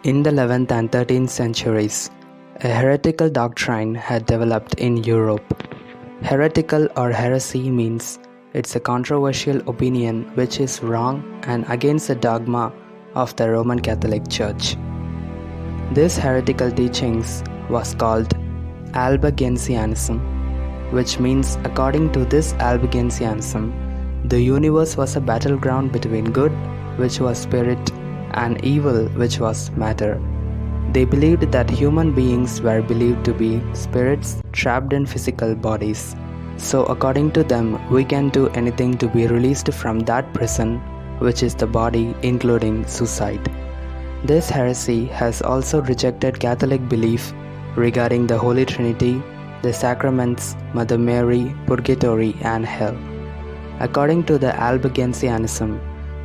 In the 11th and 13th centuries, a heretical doctrine had developed in Europe. Heretical or heresy means it's a controversial opinion which is wrong and against the dogma of the Roman Catholic Church. This heretical teachings was called Albigensianism, which means according to this Albigensianism, the universe was a battleground between good, which was spirit, and evil, which was matter. They believed that human beings were believed to be spirits trapped in physical bodies. So according to them, we can do anything to be released from that prison, which is the body, including suicide. This heresy has also rejected Catholic belief regarding the Holy Trinity, the sacraments, Mother Mary, purgatory, and hell. According to the Albigensianism,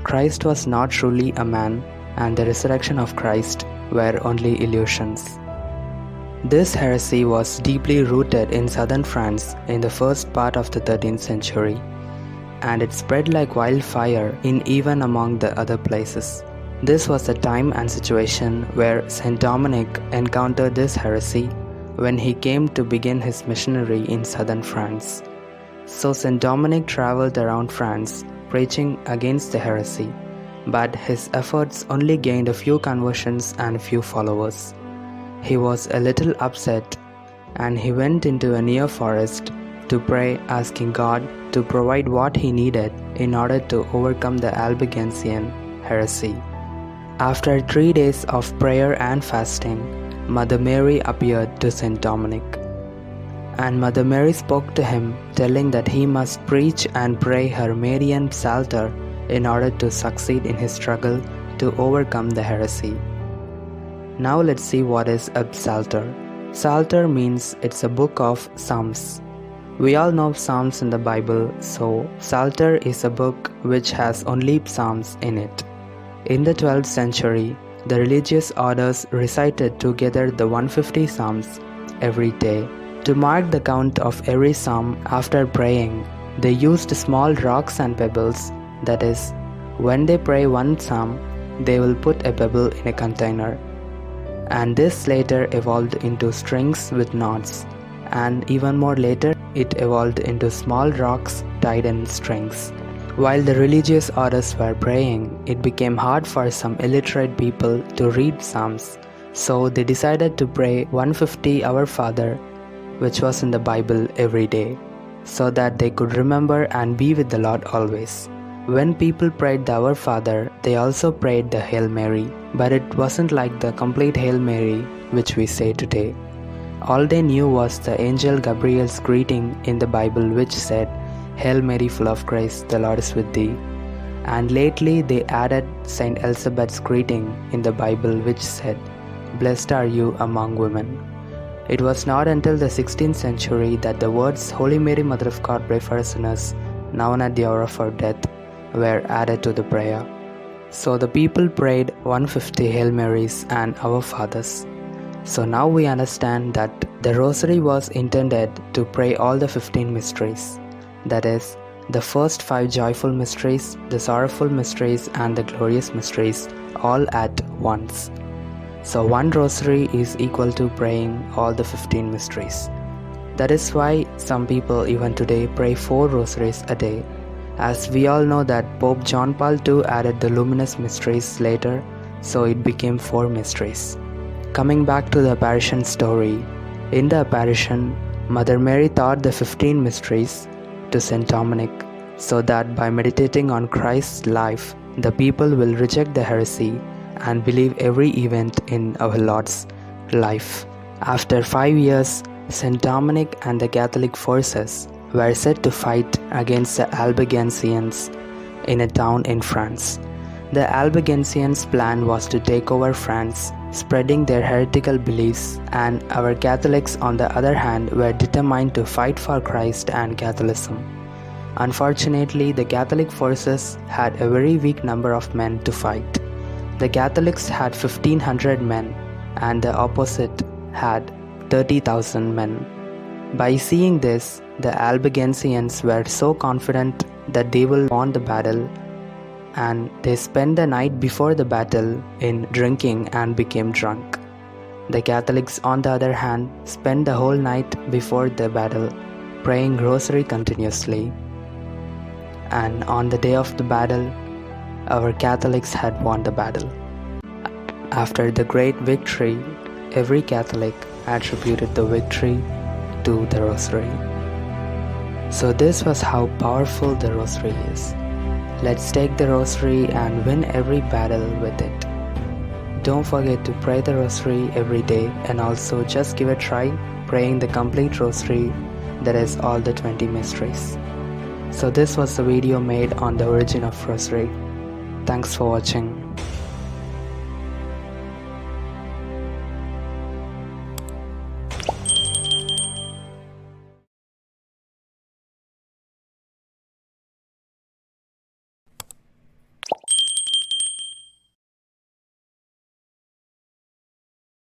Christ was not truly a man, and the resurrection of Christ were only illusions. This heresy was deeply rooted in southern France in the first part of the 13th century, and it spread like wildfire in even among the other places. This was the time and situation where Saint Dominic encountered this heresy when he came to begin his missionary in southern France. So Saint Dominic traveled around France preaching against the heresy, but his efforts only gained a few conversions and a few followers. He was a little upset, and he went into a near forest to pray, asking God to provide what he needed in order to overcome the Albigensian heresy. After 3 days of prayer and fasting, Mother Mary appeared to Saint Dominic. And Mother Mary spoke to him, telling that he must preach and pray her Marian Psalter in order to succeed in his struggle to overcome the heresy. Now let's see what is a Psalter. Psalter means it's a book of Psalms. We all know Psalms in the Bible, so Psalter is a book which has only Psalms in it. In the 12th century, the religious orders recited together the 150 Psalms every day. To mark the count of every psalm after praying, they used small rocks and pebbles. That is, when they pray one psalm, they will put a pebble in a container. And this later evolved into strings with knots, and even more later it evolved into small rocks tied in strings. While the religious orders were praying, it became hard for some illiterate people to read psalms, so they decided to pray 150 Our Father, which was in the Bible, every day, so that they could remember and be with the Lord always. When people prayed the Our Father, they also prayed the Hail Mary, but it wasn't like the complete Hail Mary which we say today. All they knew was the angel Gabriel's greeting in the Bible which said, Hail Mary, full of grace, the Lord is with thee. And lately they added Saint Elizabeth's greeting in the Bible which said, Blessed are you among women. It was not until the 16th century that the words Holy Mary, Mother of God, pray for us sinners, now and at the hour of our death, were added to the prayer. So the people prayed 150 Hail Marys and Our Fathers. So now we understand that the Rosary was intended to pray all the 15 mysteries. That is, the first 5 joyful mysteries, the sorrowful mysteries, and the glorious mysteries, all at once. So one Rosary is equal to praying all the 15 mysteries. That is why some people even today pray 4 Rosaries a day. As we all know that Pope John Paul II added the luminous mysteries later, so it became 4 mysteries. Coming back to the apparition story, in the apparition, Mother Mary taught the 15 mysteries to Saint Dominic, so that by meditating on Christ's life, the people will reject the heresy and believe every event in our Lord's life. After 5 years, Saint Dominic and the Catholic forces were set to fight against the Albigensians in a town in France. The Albigensians' plan was to take over France, spreading their heretical beliefs, and our Catholics on the other hand were determined to fight for Christ and Catholicism. Unfortunately, the Catholic forces had a very weak number of men to fight. The Catholics had 1,500 men, and the opposite had 30,000 men. By seeing this, the Albigensians were so confident that they will won the battle, and they spent the night before the battle in drinking and became drunk. The Catholics, on the other hand, spent the whole night before the battle praying rosary continuously. And on the day of the battle, our Catholics had won the battle. After the great victory, every Catholic attributed the victory to the rosary. So this was how powerful the rosary is. Let's take the rosary and win every battle with it. Don't forget to pray the rosary every day, and also just give a try praying the complete rosary, that is all the 20 mysteries. So this was the video made on the origin of rosary. Thanks for watching.